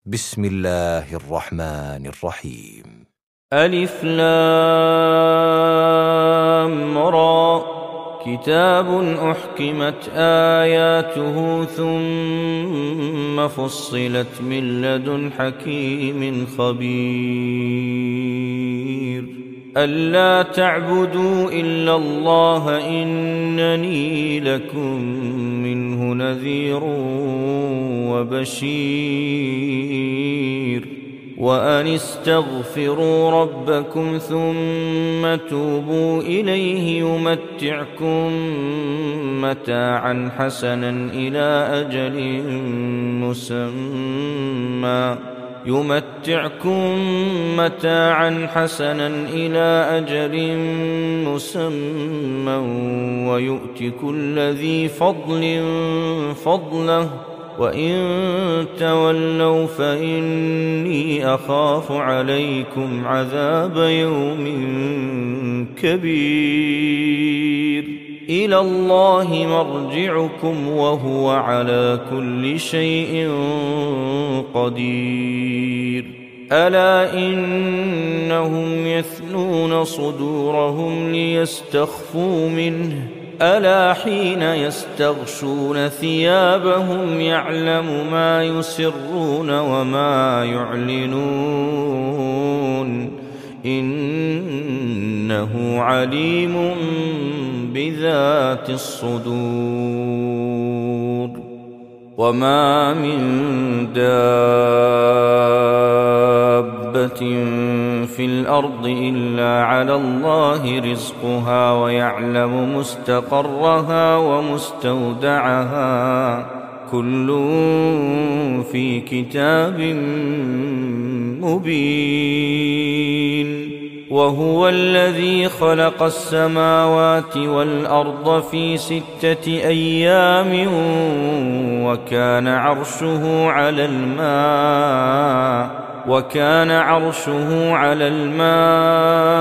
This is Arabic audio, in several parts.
بسم الله الرحمن الرحيم. ألف لام را كتاب أحكمت آياته ثم فصلت من لدن حكيم خبير ألا تعبدوا إلا الله إنني لكم منه نذير وبشير وأن استغفروا ربكم ثم توبوا إليه يمتعكم متاعا حسنا إلى أجل مسمى ويؤت كل ذي فضل فضله وإن تولوا فإني أخاف عليكم عذاب يوم كبير إلى الله مرجعكم وهو على كل شيء قدير ألا إنهم يثنون صدورهم ليستخفوا منه ألا حين يستغشون ثيابهم يعلم ما يسرون وما يعلنون إنه عليم بذات الصدور وما من دابة في الأرض إلا على الله رزقها ويعلم مستقرها ومستودعها كل في كتاب مبين وهو الذي خلق السماوات والأرض في 6 أيام وكان عرشه على الماء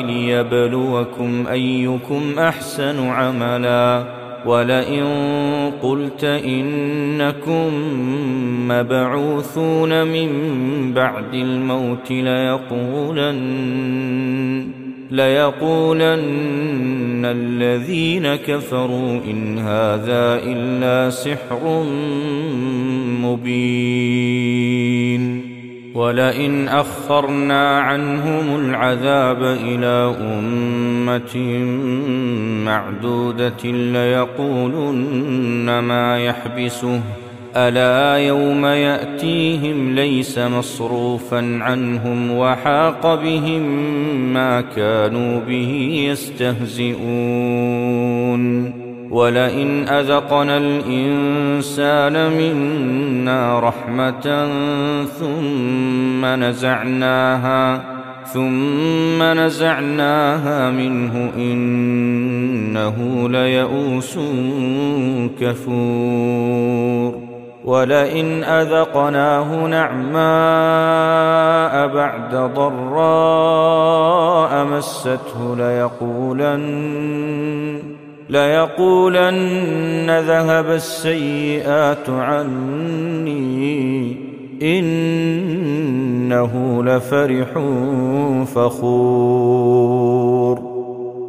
ليبلوكم أيكم أحسن عملا ولئن قلت إنكم مبعوثون من بعد الموت ليقولن الذين كفروا إن هذا إلا سحر مبين ولئن أخرنا عنهم العذاب إلى أمة معدودة ليقولن ما يحبسه ألا يوم يأتيهم ليس مصروفا عنهم وحاق بهم ما كانوا به يستهزئون ولئن أذقنا الإنسان منا رحمة ثم نزعناها منه إنه ليئوس كفور ولئن أذقناه نعماء بعد ضراء مسته ليقولن ذهب السيئات عني إنه لفرح فخور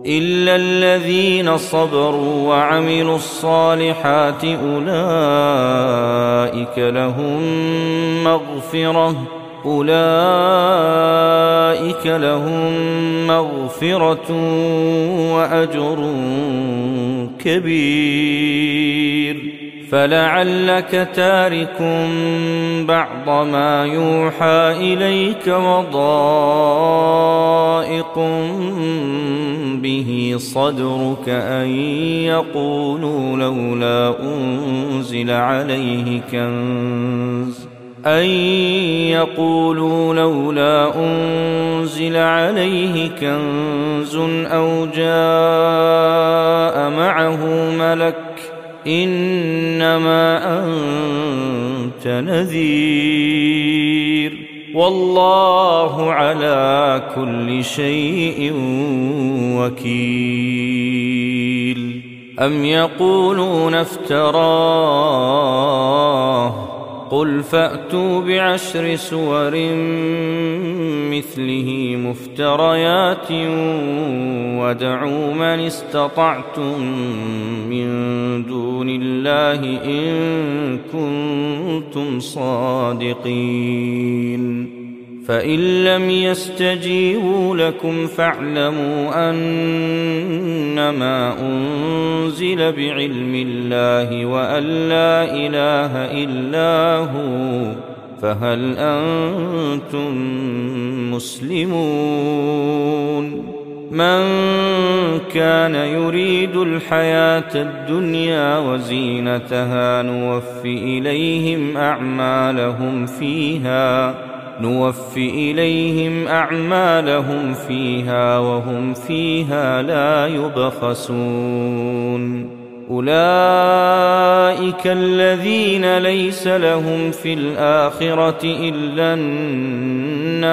إلا الذين صبروا وعملوا الصالحات أولئك لهم مغفرة وأجر كبير فلعلك تارك بعض ما يوحى إليك وضائق به صدرك أن يقولوا لولا أنزل عليه كنز أو جاء معه ملك إنما أنت نذير والله على كل شيء وكيل أم يقولون افتراه قل فأتوا ب10 سور مثله مفتريات وادعوا من استطعتم من دون الله إن كنتم صادقين فإن لم يستجيبوا لكم فاعلموا أنما أنزل بعلم الله وأن لا إله إلا هو فهل أنتم مسلمون من كان يريد الحياة الدنيا وزينتها نوفي إليهم أعمالهم فيها وهم فيها لا يبخسون أولئك الذين ليس لهم في الآخرة إلا النار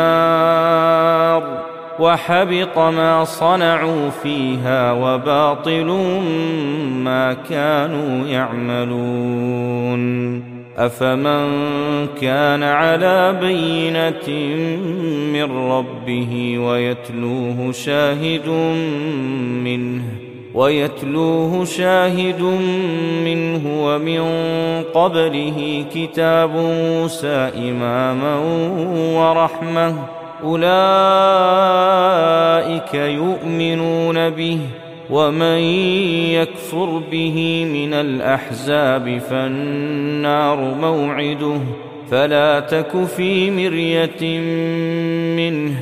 وحبط ما صنعوا فيها وباطل ما كانوا يعملون أفمن كان على بينة من ربه ويتلوه شاهد منه ومن قبله كتاب موسى إماما ورحمة أولئك يؤمنون به ومن يكفر به من الأحزاب فالنار موعده فلا تك في مرية منه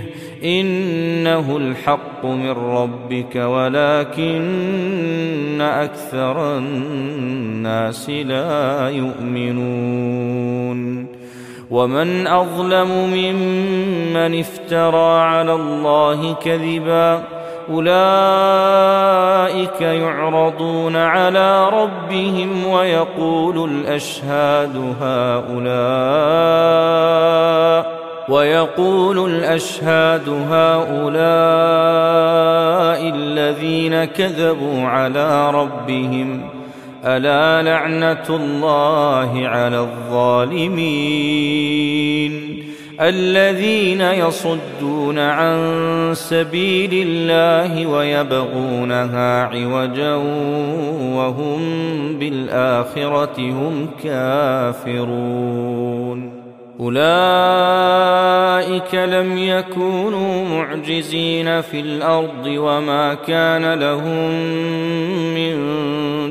إنه الحق من ربك ولكن أكثر الناس لا يؤمنون ومن أظلم ممن افترى على الله كذبا أولئك يعرضون على ربهم ويقول الأشهاد هؤلاء الذين كذبوا على ربهم ألا لعنة الله على الظالمين الذين يصدون عن سبيل الله ويبغونها عوجا وهم بالآخرة هم كافرون أولئك لم يكونوا معجزين في الأرض وما كان لهم من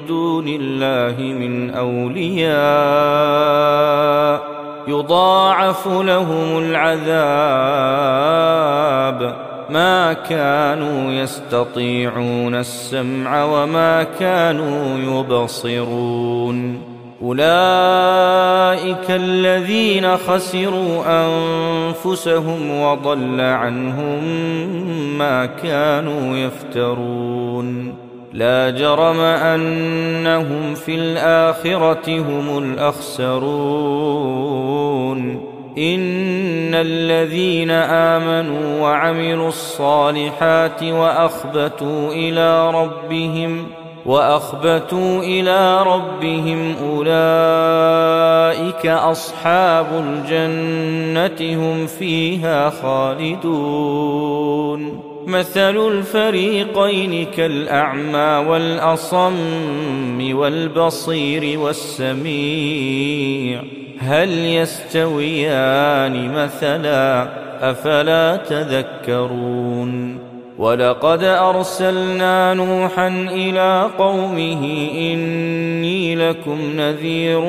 دون الله من أولياء يضاعف لهم العذاب ما كانوا يستطيعون السمع وما كانوا يبصرون أولئك الذين خسروا أنفسهم وضل عنهم ما كانوا يفترون لا جرم أنهم في الآخرة هم الأخسرون إن الذين آمنوا وعملوا الصالحات وأخبتوا إلى ربهم أولئك أصحاب الجنة هم فيها خالدون مثل الفريقين كالأعمى والأصم والبصير والسميع هل يستويان مثلا أفلا تذكرون ولقد أرسلنا نوحا إلى قومه إني لكم نذير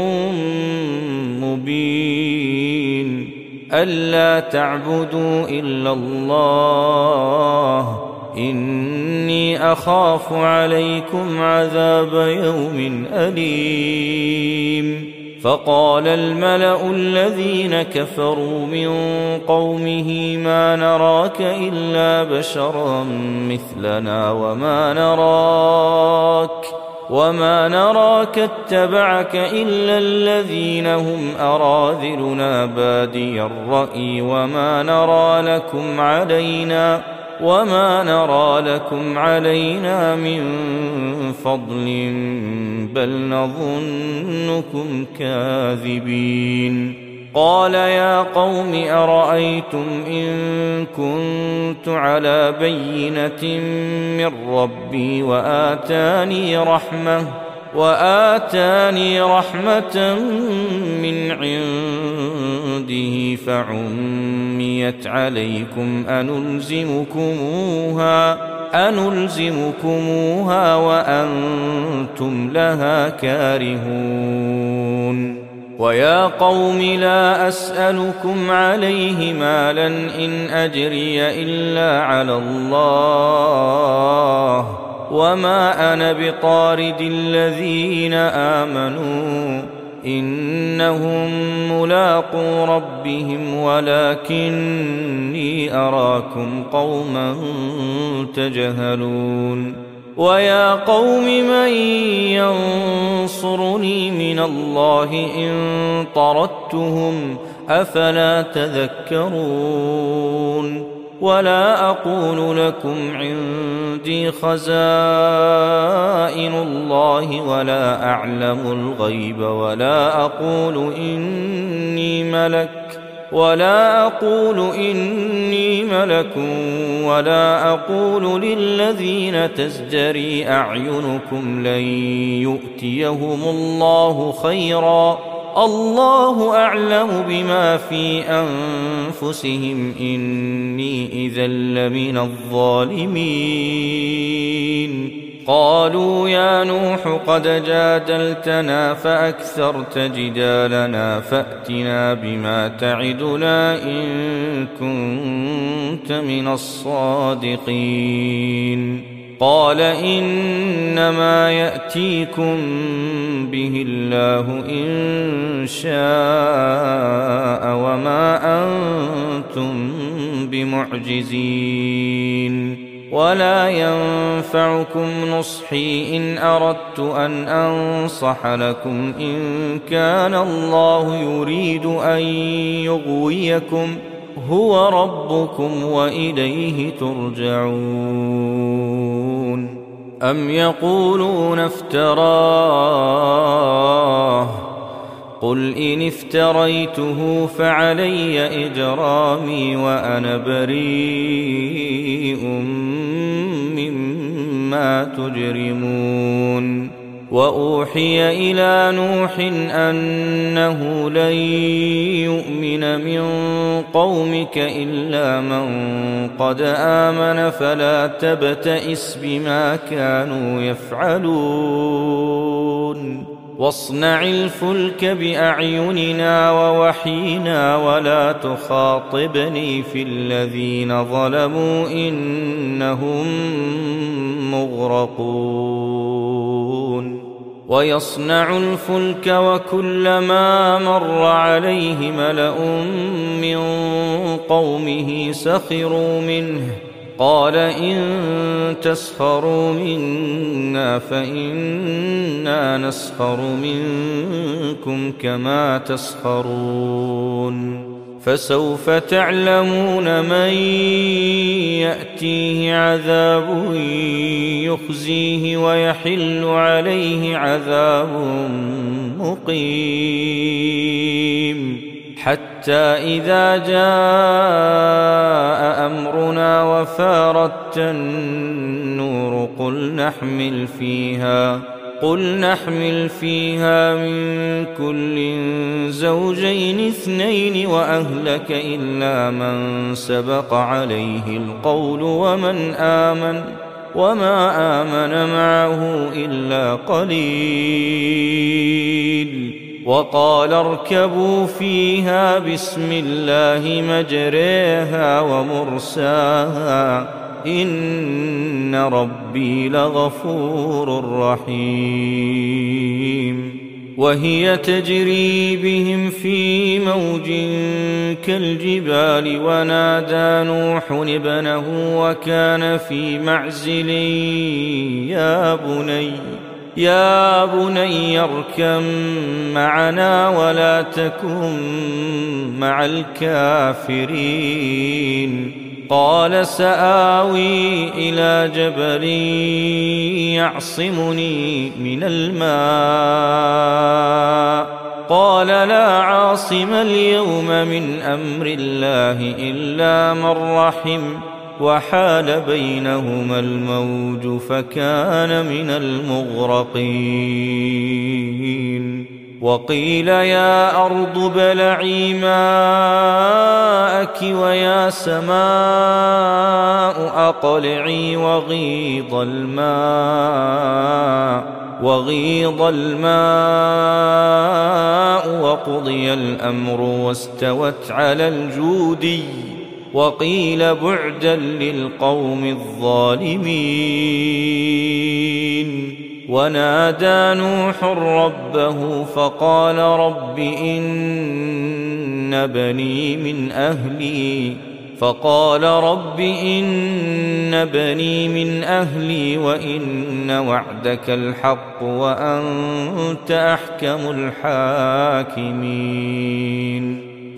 مبين ألا تعبدوا إلا الله إني أخاف عليكم عذاب يوم أليم فقال الملأ الذين كفروا من قومه ما نراك إلا بشرا مثلنا وما نراك اتبعك إلا الذين هم أراذلنا بادي الرأي وما وما نرى لكم علينا من فضل بل نظنكم كاذبين. قال يا قوم أرأيتم إن كنت على بينة من ربي وآتاني رحمة من عنده فعميت عليكم أنلزمكموها وأنتم لها كارهون. ويا قوم لا أسألكم عليه مالا إن أجري إلا على الله وما أنا بطارد الذين آمنوا إنهم ملاقو ربهم ولكني أراكم قوما تجهلون. ويا قوم من ينصرني من الله إن طردتهم أفلا تذكرون. ولا أقول لكم عندي خزائن الله ولا أعلم الغيب ولا أقول إني ملك ولا أقول للذين تزدري أعينكم لن يؤتيهم الله خيرا الله أعلم بما في أنفسهم إني إذا لمن الظالمين. قالوا يا نوح قد جادلتنا فأكثرت جدالنا فأتنا بما تعدنا إن كنت من الصادقين. قال إنما يأتيكم به الله إن شاء وما أنتم بمعجزين. ولا ينفعكم نصحي إن أردت أن أنصح لكم إن كان الله يريد أن يغويكم هو ربكم وإليه ترجعون. أم يقولون افتراه قل إن افتريته فعلي إجرامي وأنا بريء مما تجرمون. وأوحي إلى نوح أنه لن يؤمن من قومك إلا من قد آمن فلا تبتئس بما كانوا يفعلون. واصنع الفلك بأعيننا ووحينا ولا تخاطبني في الذين ظلموا إنهم مغرقون. ويصنع الفلك وكلما مر عليه ملأ من قومه سخروا منه قال إن تسخروا منا فإنا نسخر منكم كما تسخرون. فسوف تعلمون من يأتيه عذاب يخزيه ويحل عليه عذاب مقيم. حتى إذا جاء أمرنا وفارت النور قل نحمل فيها من كل زوجين اثنين وأهلك إلا من سبق عليه القول وما آمن معه إلا قليل. وقال اركبوا فيها بسم الله مجريها ومرساها إن ربي لغفور رحيم. وهي تجري بهم في موج كالجبال ونادى نوح ابنه وكان في معزل يا بني اركب معنا ولا تكن مع الكافرين. قال سآوي إلى جبل يعصمني من الماء قال لا عاصم اليوم من أمر الله إلا من رحم وحال بينهما الموج فكان من المغرقين وقيل يا أرض ابلعي ماءك ويا سماء أقلعي وغيض الماء وقضي الأمر واستوت على الجودي وقيل بعدا للقوم الظالمين ونادى نوح ربه فقال رب إن بني من أهلي وإن وعدك الحق وأنت أحكم الحاكمين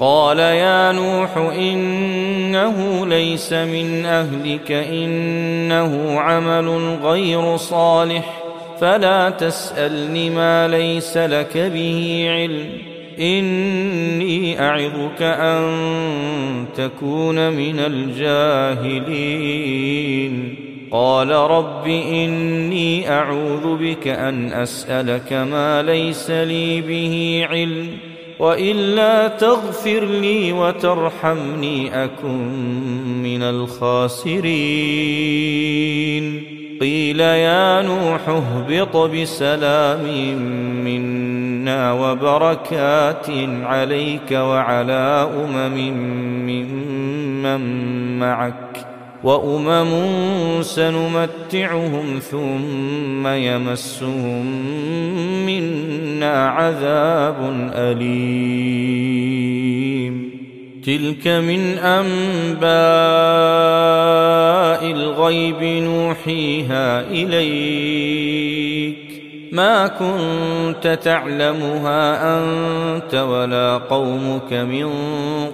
قال يا نوح إنه ليس من أهلك إنه عمل غير صالح فلا تسألني ما ليس لك به علم إني أعظك أن تكون من الجاهلين قال رب إني أعوذ بك أن أسألك ما ليس لي به علم وإلا تغفر لي وترحمني أكن من الخاسرين قيل يا نوح اهبط بسلام منا وبركات عليك وعلى ممن معك وأمم سنمتعهم ثم يمسهم منا عذاب أليم تلك من أنباء الغيب نوحيها إليك ما كنت تعلمها أنت ولا قومك من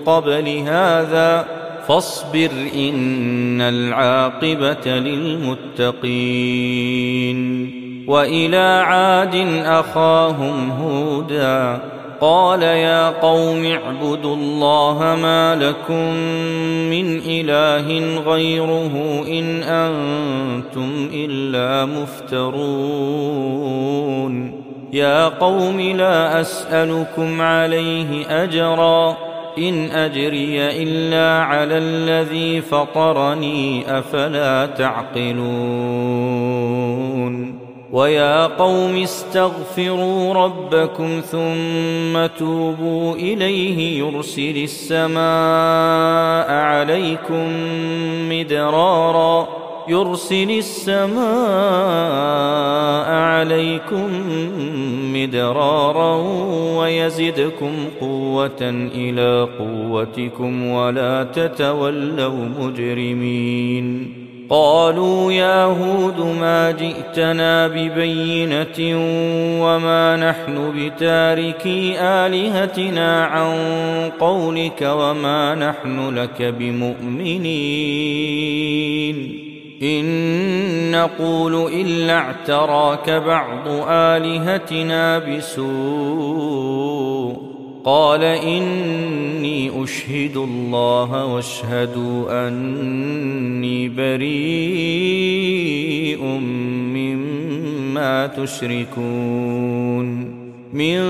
قبل هذا فاصبر إن العاقبة للمتقين وإلى عاد أخاهم هودا قال يا قوم اعبدوا الله ما لكم من إله غيره إن أنتم إلا مفترون يا قوم لا أسألكم عليه أجرا إن أجري إلا على الذي فطرني أفلا تعقلون ويا قوم استغفروا ربكم ثم توبوا إليه يرسل السماء عليكم مدرارا ويزدكم قوة إلى قوتكم ولا تتولوا مجرمين قالوا يا هود ما جئتنا ببينة وما نحن بتاركي آلهتنا عن قولك وما نحن لك بمؤمنين إن نقول إلا اعتراك بعض آلهتنا بسوء قال إني أشهد الله واشهدوا أني بريء مما تشركون من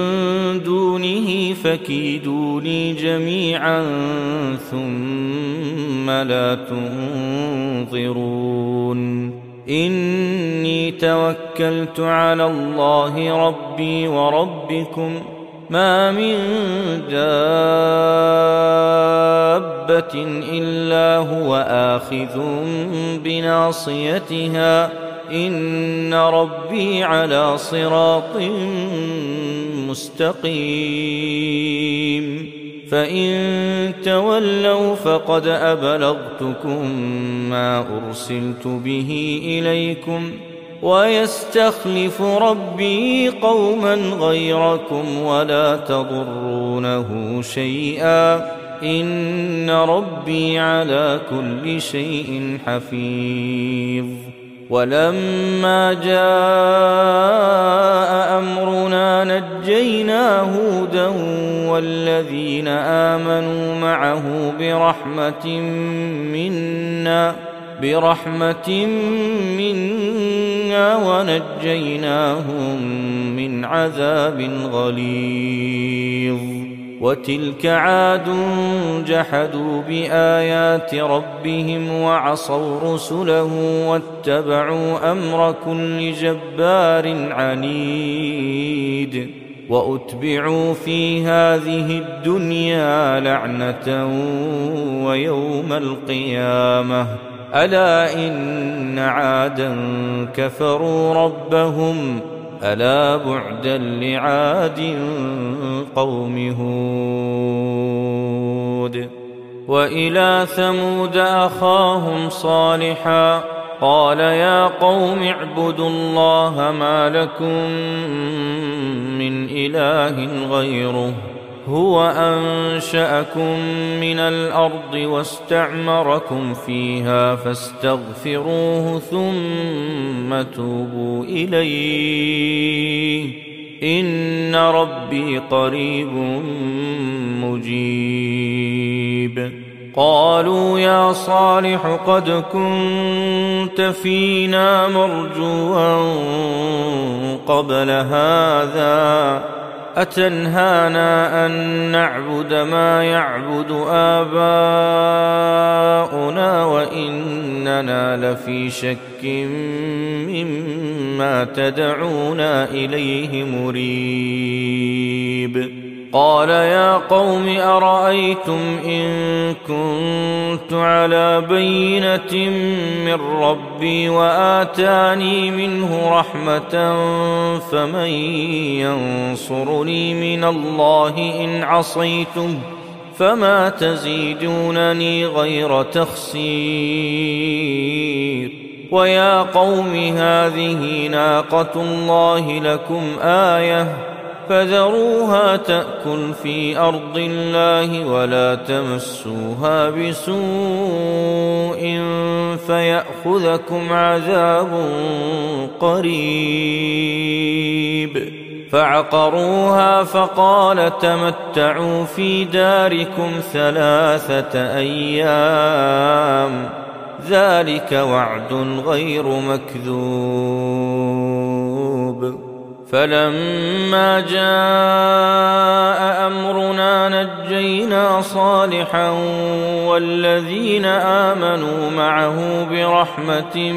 دونه فكيدوني جميعا ثم لا تنظرون إني توكلت على الله ربي وربكم ما من دابة إلا هو آخذ بناصيتها إن ربي على صراط مستقيم فإن تولوا فقد أبلغتكم ما أرسلت به إليكم ويستخلف ربي قوما غيركم ولا تضرونه شيئا إن ربي على كل شيء حفيظ. ولما جاء أمرنا نجينا هودا والذين آمنوا معه برحمة منا ونجيناهم من عذاب غليظ. وتلك عاد جحدوا بآيات ربهم وعصوا رسله واتبعوا أمر كل جبار عنيد. وأتبعوا في هذه الدنيا لعنة ويوم القيامة ألا إن عادا كفروا ربهم ألا بعدا لعاد قوم هود. وإلى ثمود أخاهم صالحا قال يا قوم اعبدوا الله ما لكم من إله غيره هو أنشأكم من الأرض واستعمركم فيها فاستغفروه ثم توبوا إليه إن ربي قريب مجيب. قالوا يا صالح قد كنت فينا مرجوا قبل هذا أتنهانا أن نعبد ما يعبد آباؤنا وإننا لفي شك مما تدعونا إليه مريب. قال يا قوم أرأيتم إن كنت على بينة من ربي وآتاني منه رحمة فمن ينصرني من الله إن عصيته فما تزيدونني غير تخسير. ويا قوم هذه ناقة الله لكم آية فذروها تأكل في أرض الله ولا تمسوها بسوء فيأخذكم عذاب قريب. فعقروها فقال تمتعوا في داركم 3 أيام ذلك وعد غير مكذوب. فلما جاء أمرنا نجينا صالحا والذين آمنوا معه برحمة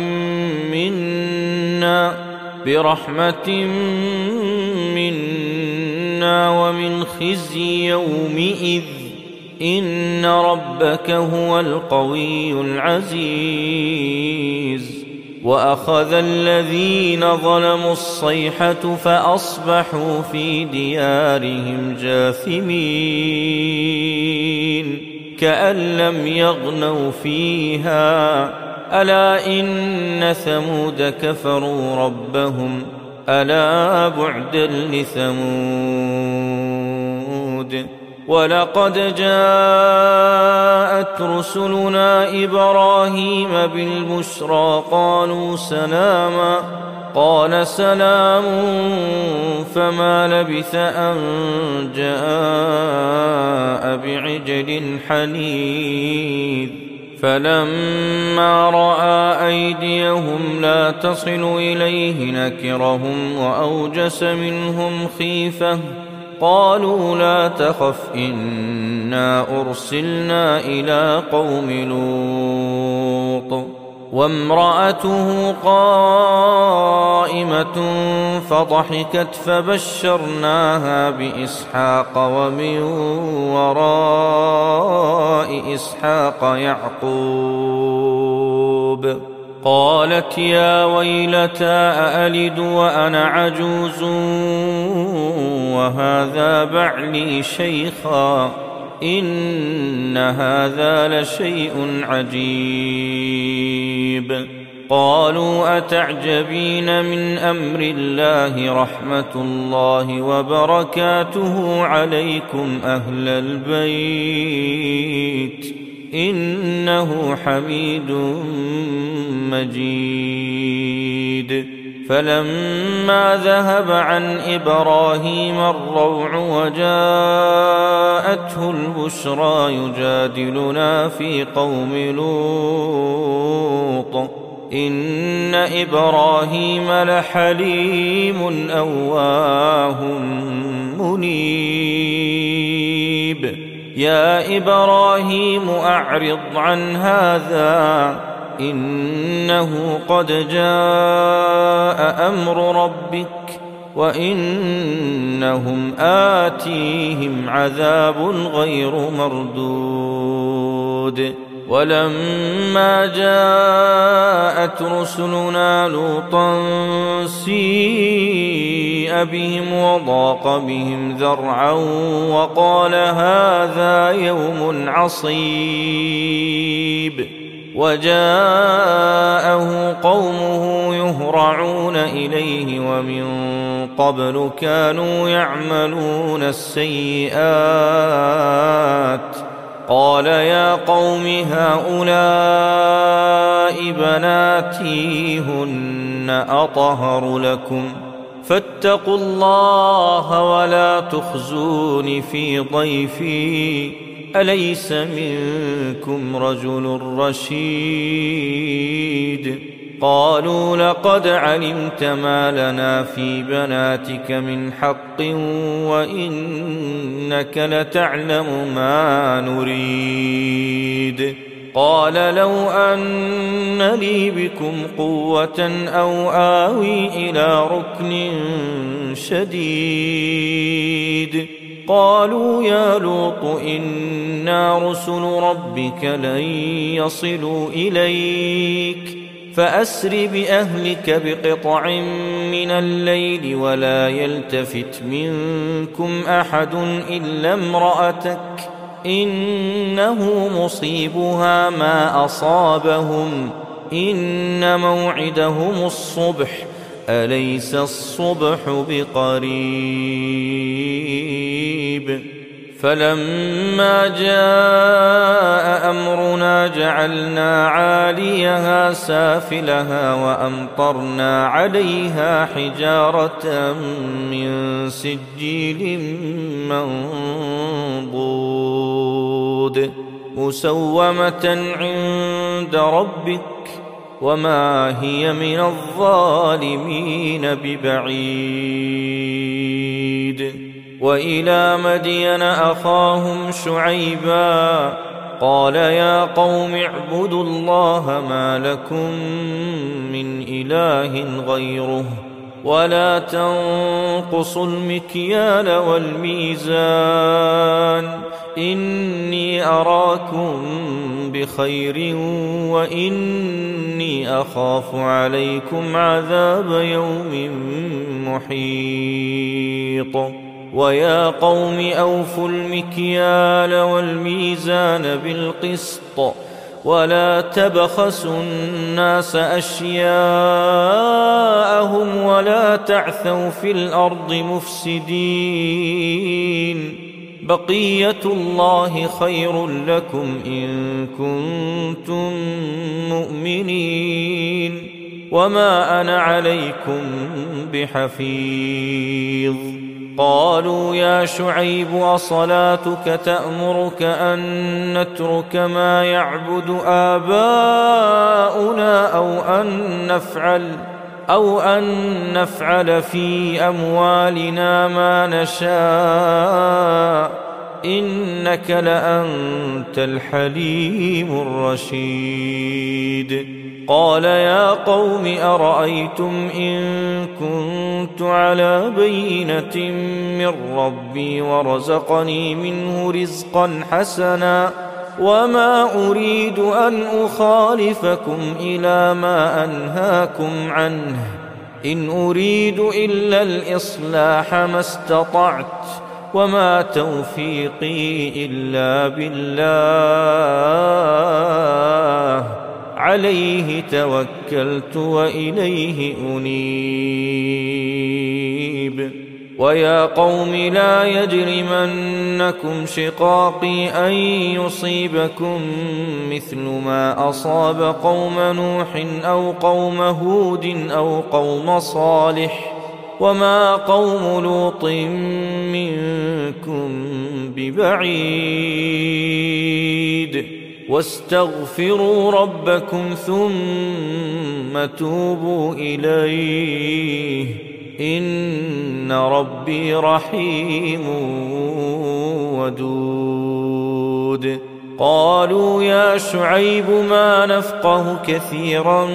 منا ومن خزي يومئذ إن ربك هو القوي العزيز. وأخذ الذين ظلموا الصيحة فأصبحوا في ديارهم جاثمين كأن لم يغنوا فيها ألا إن ثمود كفروا ربهم ألا بعدا لثمود. ولقد جاءت رسلنا إبراهيم بالبشرى قالوا سلاما قال سلام فما لبث أن جاء بعجل حنيذ. فلما رأى أيديهم لا تصل إليه نكرهم وأوجس منهم خيفة قالوا لا تخف إنا أرسلنا إلى قوم لوط. وامرأته قائمة فضحكت فبشرناها بإسحاق ومن وراء إسحاق يعقوب. قالت يا ويلتى أألد وأنا عجوز وهذا بعلي شيخا إن هذا لشيء عجيب. قالوا أتعجبين من أمر الله رحمة الله وبركاته عليكم أهل البيت إنه حميد مجيد فلما ذهب عن إبراهيم الروع وجاءته البشرى يجادلنا في قوم لوط إن إبراهيم لحليم أواه منيب يا إبراهيم أعرض عن هذا إنه قد جاء أمر ربك وإنهم آتيهم عذاب غير مردود ولما جاءت رسلنا لوطا سيء بهم وضاق بهم ذرعا وقال هذا يوم عصيب وجاءه قومه يهرعون إليه ومن قبل كانوا يعملون السيئات قال يا قوم هؤلاء بناتي هن أطهر لكم فاتقوا الله ولا تخزون في ضيفي أليس منكم رجل رشيد قالوا لقد علمت ما لنا في بناتك من حق وإنك لتعلم ما نريد قال لو أن لي بكم قوة أو آوي إلى ركن شديد قالوا يا لوط إنا رسل ربك لن يصلوا إليك فأسر بأهلك بقطع من الليل ولا يلتفت منكم أحد إلا امرأتك إنه مصيبها ما أصابهم إن موعدهم الصبح أليس الصبح بقريب فلما جاء أمرنا جعلنا عاليها سافلها وأمطرنا عليها حجارة من سجيل منضود مسومة عند ربك وما هي من الظالمين ببعيد وإلى مدين أخاهم شعيبا قال يا قوم اعبدوا الله ما لكم من إله غيره ولا تنقصوا المكيال والميزان إني أراكم بخير وإني أخاف عليكم عذاب يوم محيط ويا قوم أوفوا المكيال والميزان بالقسط ولا تبخسوا الناس أشياءهم ولا تعثوا في الأرض مفسدين بقية الله خير لكم إن كنتم مؤمنين وما أنا عليكم بحفيظ قالوا يا شعيب أصلاتك تأمرك أن نترك ما يعبد آباؤنا أو أن نفعل في أموالنا ما نشاء إنك لأنت الحليم الرشيد قال يا قوم أرأيتم إن كنت على بينة من ربي ورزقني منه رزقا حسنا وما أريد أن أخالفكم إلى ما أنهاكم عنه إن أريد إلا الإصلاح ما استطعت وما توفيقي إلا بالله عليه توكلت وإليه أنيب ويا قوم لا يجرمنكم شقاقي أن يصيبكم مثل ما أصاب قوم نوح أو قوم هود أو قوم صالح وما قوم لوط منكم ببعيد واستغفروا ربكم ثم توبوا إليه إن ربي رحيم ودود. قالوا يا شعيب ما نفقه كثيرا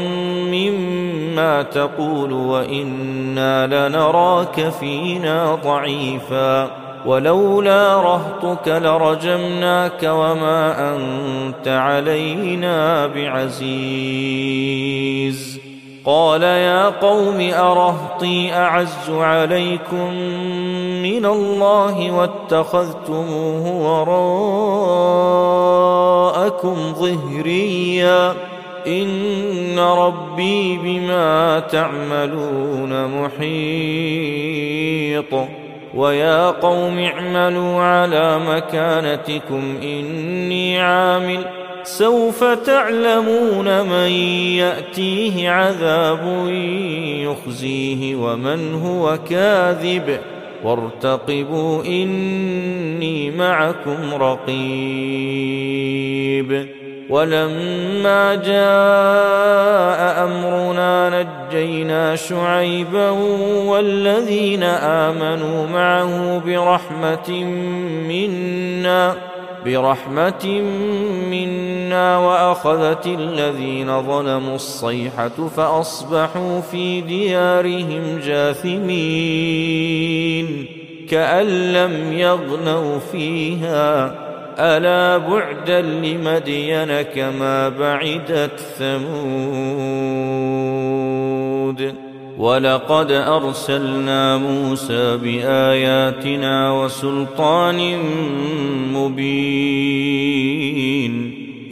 مما تقول وإنا لنراك فينا ضعيفا ولولا رهطك لرجمناك وما أنت علينا بعزيز. قال يا قوم أرهطي أعز عليكم من الله واتخذتموه وراءكم ظهريا إن ربي بما تعملون محيط. ويا قوم اعملوا على مكانتكم إني عامل سوف تعلمون من يأتيه عذاب يخزيه ومن هو كاذب وارتقبوا إني معكم رقيب. ولما جاء أمرنا نجينا شعيبا والذين آمنوا معه برحمة منا وأخذت الذين ظلموا الصيحة فأصبحوا في ديارهم جاثمين كأن لم يغنوا فيها ألا بعدا لمدين كما بعدت ثمود. ولقد أرسلنا موسى بآياتنا وسلطان مبين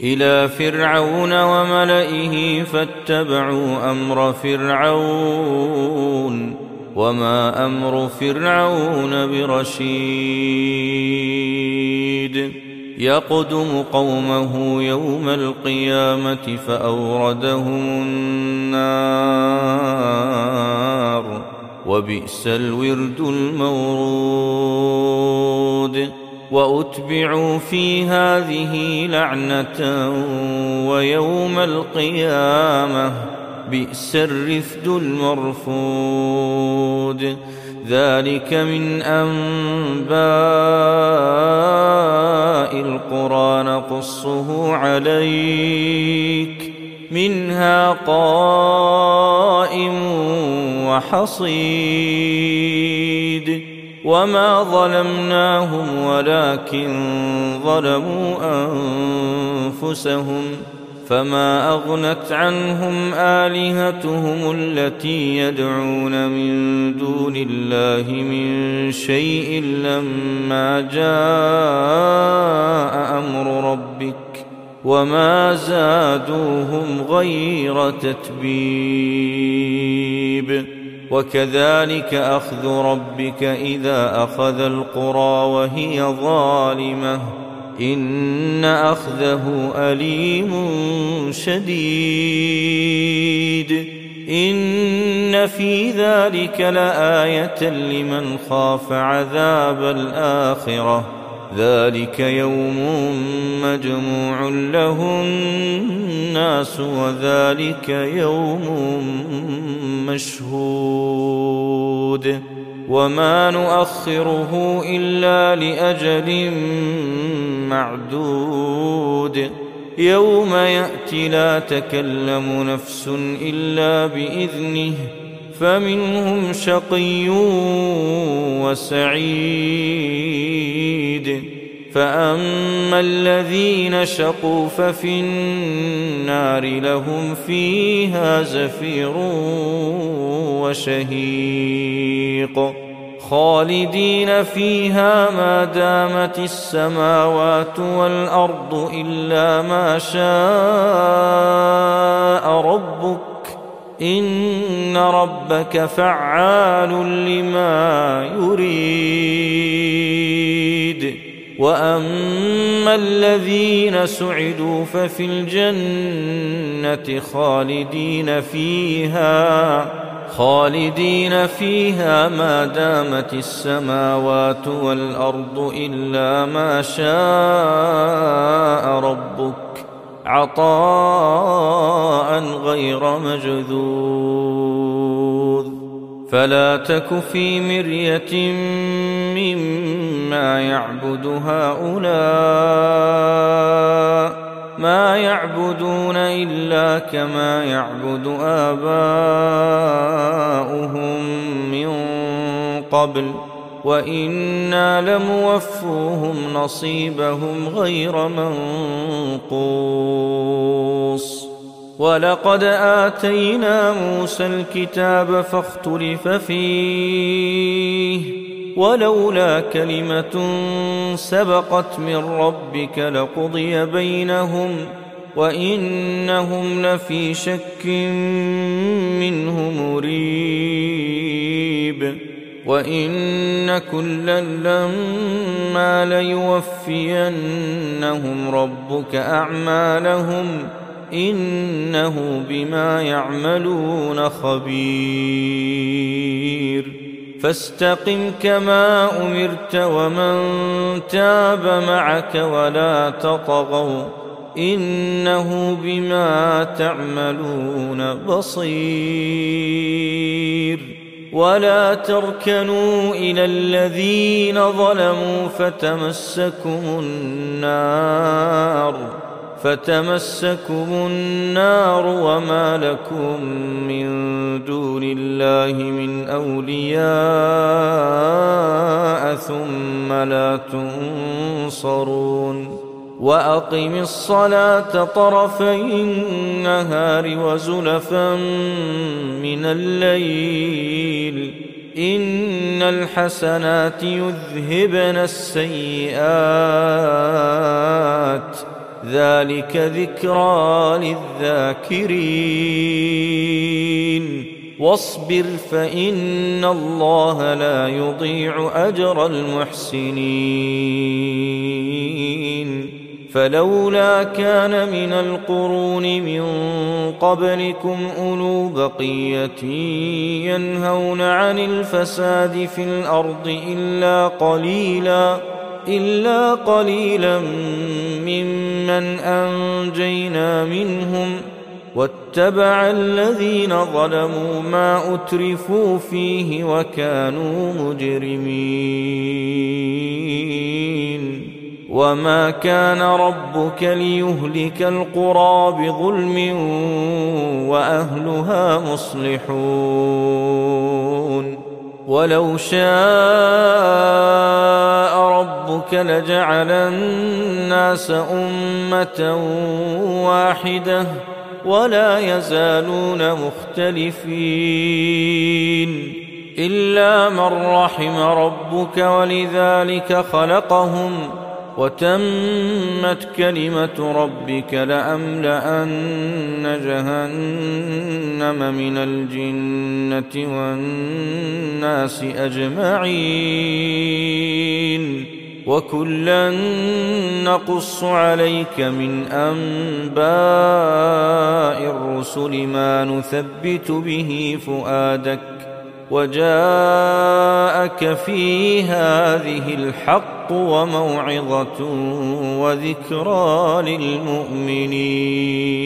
إلى فرعون وملئه فاتبعوا أمر فرعون وما أمر فرعون برشيد. يقدم قومه يوم القيامة فأوردهم النار وبئس الورد المورود. وأتبعوا في هذه لعنة ويوم القيامة بئس الرفد المرفود. ذلك من أنباء القرى نقصه عليك منها قائم وحصيد. وما ظلمناهم ولكن ظلموا أنفسهم فما أغنت عنهم آلهتهم التي يدعون من دون الله من شيء لما جاء أمر ربك وما زادوهم غير تتبيب. وكذلك أخذ ربك إذا أخذ القرى وهي ظالمة إن أخذه أليم شديد. إن في ذلك لآية لمن خاف عذاب الآخرة ذلك يوم مجموع له الناس وذلك يوم مشهود. وما نؤخره إلا لأجل معدود. يوم يأتي لا تكلم نفس إلا بإذنه فمنهم شقي وسعيد. فأما الذين شقوا ففي النار لهم فيها زفير وشهيق خالدين فيها ما دامت السماوات والأرض إلا ما شاء ربك إن ربك فعال لما يريد. وأما الذين سعدوا ففي الجنة خالدين فيها ما دامت السماوات والأرض إلا ما شاء ربك عطاء غير مجذوذ. فلا تك في مرية مما يعبد هؤلاء، ما يعبدون إلا كما يعبد آباؤهم من قبل، وإنا لموفوهم نصيبهم غير منقوص. ولقد آتينا موسى الكتاب فاختلف فيه، ولولا كلمة سبقت من ربك لقضي بينهم وإنهم لفي شك منه مريب. وإن كلا لما ليوفينهم ربك أعمالهم إنه بما يعملون خبير. فاستقم كما أمرت ومن تاب معك ولا تطغوا إنه بما تعملون بصير. ولا تركنوا إلى الذين ظلموا فتمسكم النار وما لكم من دون الله من أولياء ثم لا تنصرون. وأقم الصلاة طرفي النهار وزلفا من الليل إن الحسنات يذهبن السيئات ذلك ذكرى للذاكرين. واصبر فإن الله لا يضيع أجر المحسنين. فلولا كان من القرون من قبلكم أولو بقية ينهون عن الفساد في الأرض إلا قليلا ممن أنجينا منهم واتبع الذين ظلموا ما أترفوا فيه وكانوا مجرمين. وما كان ربك ليهلك القرى بظلم وأهلها مصلحون. ولو شاء ربك لجعل الناس أمة واحدة ولا يزالون مختلفين إلا من رحم ربك ولذلك خلقهم وتمت كلمة ربك لأملأن جهنم من الجنة والناس أجمعين. وكلا نقص عليك من أنباء الرسل ما نثبت به فؤادك وجاءك في هذه الحق وموعظة وذكرى للمؤمنين.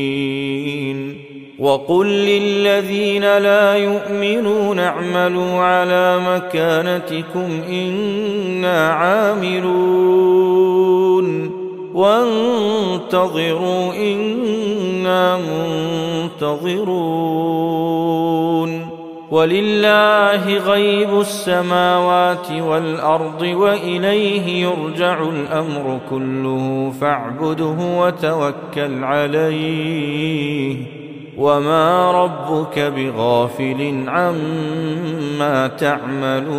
وقل للذين لا يؤمنون اعملوا على مكانتكم إنا عاملون وانتظروا إنا منتظرون. ولله غيب السماوات والأرض وإليه يرجع الأمر كله فاعبده وتوكل عليه وما ربك بغافل عما تعملون.